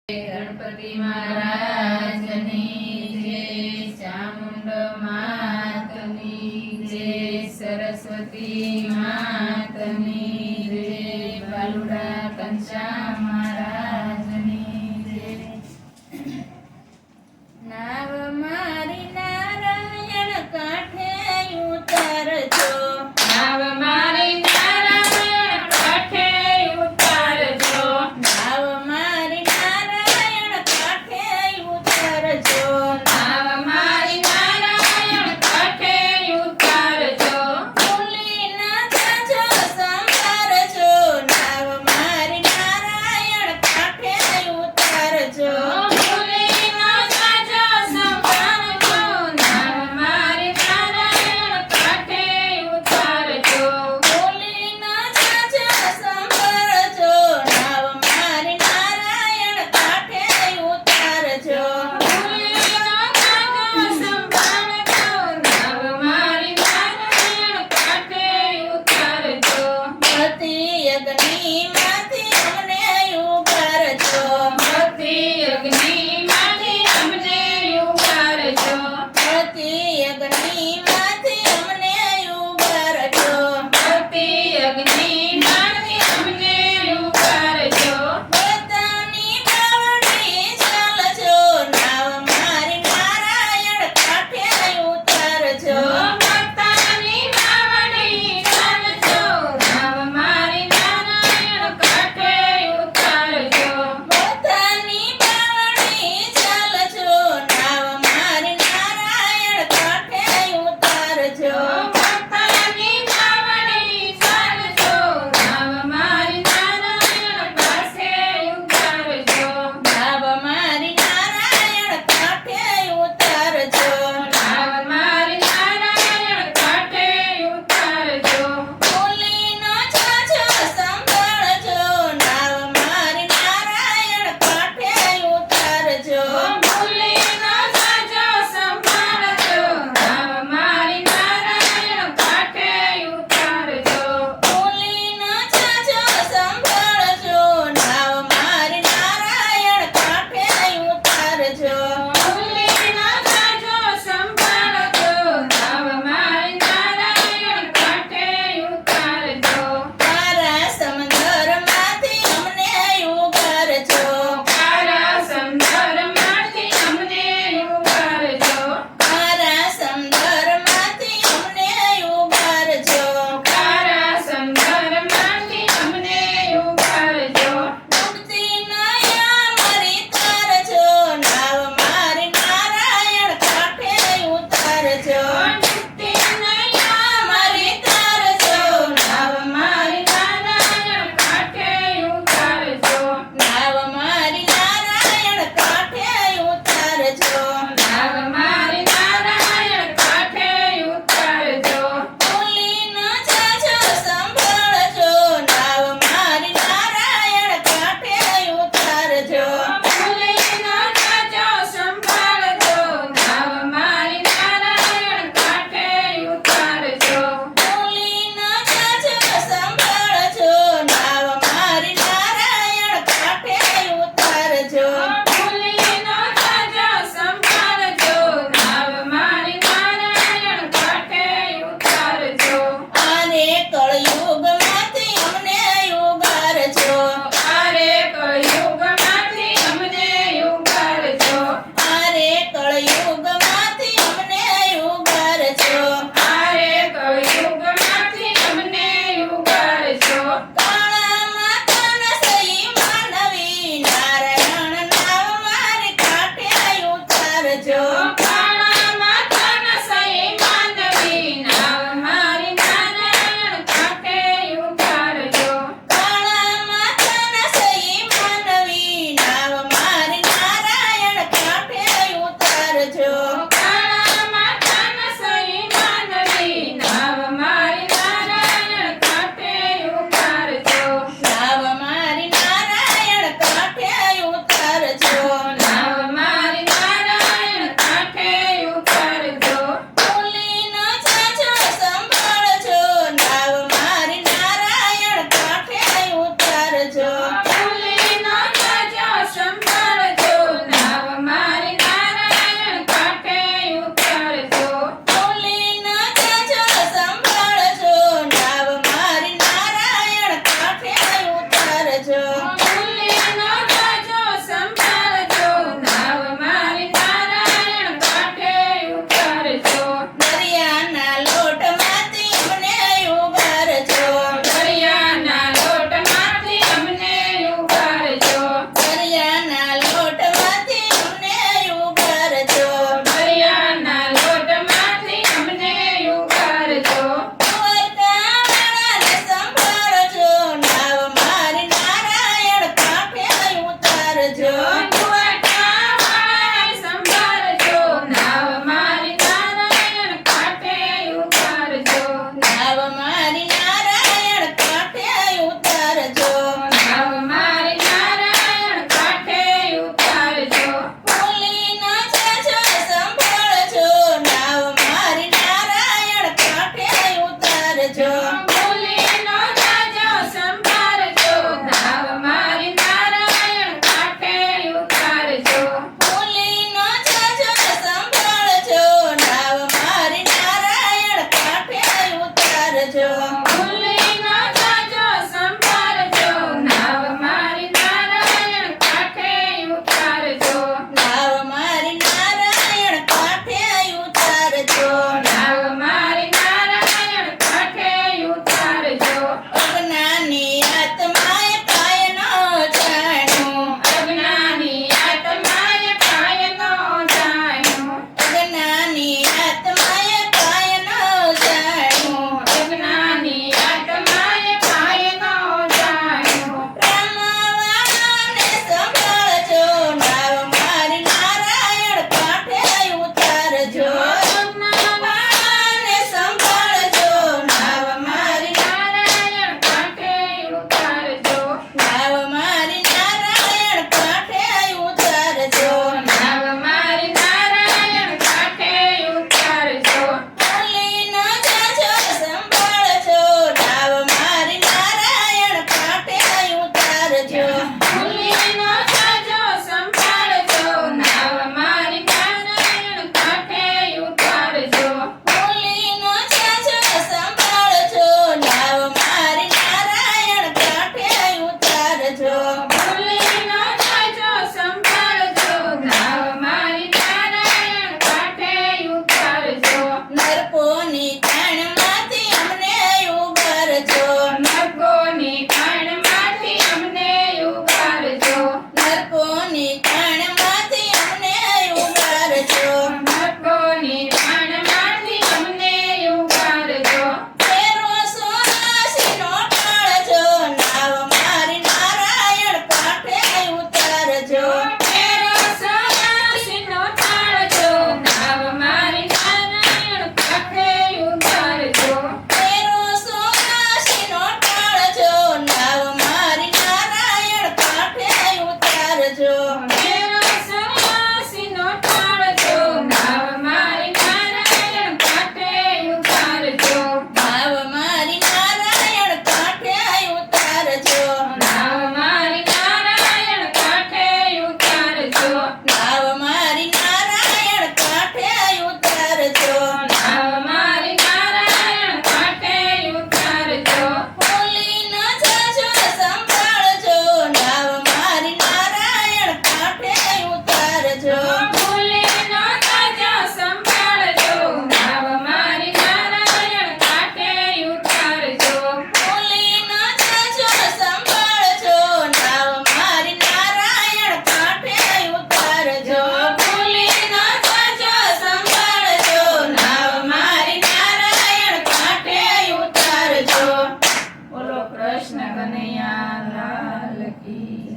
गणपति महाराजनी जय, चामुंड मातनी जय, सरस्वती मातनी जय, बालुड़ा कंचा महाराजनी जय। नाव मारी नारायण काठे उतारजो, नाव मारी नारायण काठे उतारजो, नाव मारी नारायण काठे उतारजो, नाव मारी नारायण काठे उतारजो, मुलीना जाજો સંભાળજો, નાવ મારી નારાયણ કાઠે ઉતારજો, મુલીના જાજો સંભાળજો, નાવ મારી નારાયણ કાઠે ઉતારજો, મુલીના જાજો સંભાળજો, નાવ મારી નારાયણ કાઠે ઉતારજો, મુલીના જાજો સંભાળજો, નાવ મારી નારાયણ કાઠે ઉતારજો, ભક્તિ યજ્ઞની માંથી અમને ઉગારજો, ભક્તિ કુવાટાવાળા સંભાળજો, નાવ મારી નારાયણ કાંઠે ઉતારજો. નાવ મારી નારાયણ કાંઠે ઉતારજો. નાવ મારી નારાયણ કાંઠે ઉતારજો. ભૂલી ન જજો સંભાળજો, નાવ મારી નારાયણ કાંઠે ઉતારજો. ભૂલી ન જાજો સંભાળજો, નાવ મારી નારાયણ કાંઠે ઉતારજો. ભૂલી ન જજો સંભાળજો, નાવ મારી નારાયણ કાંઠે ઉતારજો. ભૂલી ન જાજો સંભાળજો, નાવ મારી નારાયણ કાંઠે ઉતારજો. નાવ મારી નારાયણ કાંઠે ઉતારજો. નાવ મારી નારાયણ કાંઠે ઉતારજો. અજ્ઞાની આત્માએ કાંઈ ન જાણ્યું. અજ્ઞાની આત્માએ કાંઈ ન જાણ્યું. અજ્ઞાની આત્માએ કાંઈ ન જાણ્યું. અજ્ઞાની આત્માએ કાંઈ ન જાણ્યું. રામવાળાને સંભાળજો, નાવ મારી નારાયણ કાંઠે ઉતારજો. રામવાળાને સંભાળજો, નાવ મારી નારાયણ કાંઠે ઉતારજો. નાવ મારી નારાયણ કાંઠે ઉતારજો. નાવ મારી નારાયણ કાંઠે ઉતારજો. ભૂલી ન જાજો સંભાળજો, નાવ મારી નારાયણ કાંઠે ઉતારજો. ભૂલી ન જાજો સંભાળજો, નાવ મારી નારાયણ કાંઠે ઉતારજો. ભૂલી ન જાજો સંભાળજો, નાવ મારી નારાયણ કાંઠે ઉતારજો. ભૂલી ન જાજો સંભાળજો, નાવ મારી નારાયણ કાંઠે ઉતારજો. નરકોની કાણમાંથી અમને ઉગારજો. નરકોની કાણમાંથી અમને ઉગારજો. નરકોની કાણમાંથી અમને ઉગારજો. નરકોની કાણમાંથી અમને ઉગારજો. ફેરો સોનાસીનો ટાળજો, નાવ મારી નારાયણ કાંઠે ઉતારજો. ફેરો સોનાસીનો ટાળજો, નાવ મારી નારાયણ કાંઠે ઉતારજો. ફેરો સોનાસીનો ટાળજો, નાવ મારી નારાયણ કાંઠે ઉતારજો. ફેરો સોનાસીનો ટાળજો, નાવ મારી નારાયણ કાંઠે ઉતારજો. નાવ મારી નારાયણ કાંઠે ઉતારજો. નાવ મારી નારાયણ કાંઠે ઉતારજો. નાવ મારી નારાયણ કાંઠે ઉતારજો. નાવ મારી નારાયણ કાંઠે ઉતારજો. ભૂલી ન જાજો સંભાળજો, નાવ મારી નારાયણ કાંઠે ઉતારજો. ભૂલી ન જાજો સંભાળજો, નાવ મારી નારાયણ કાંઠે ઉતારજો. ભૂલી ન જાજો સંભાળજો, નાવ મારી નારાયણ કાંઠે ઉતારજો. ભૂલી ન જાજો સંભાળજો, નાવ મારી નારાયણ કાંઠે ઉતારજો. બોલો કૃષ્ણ કનૈયા લાલ કી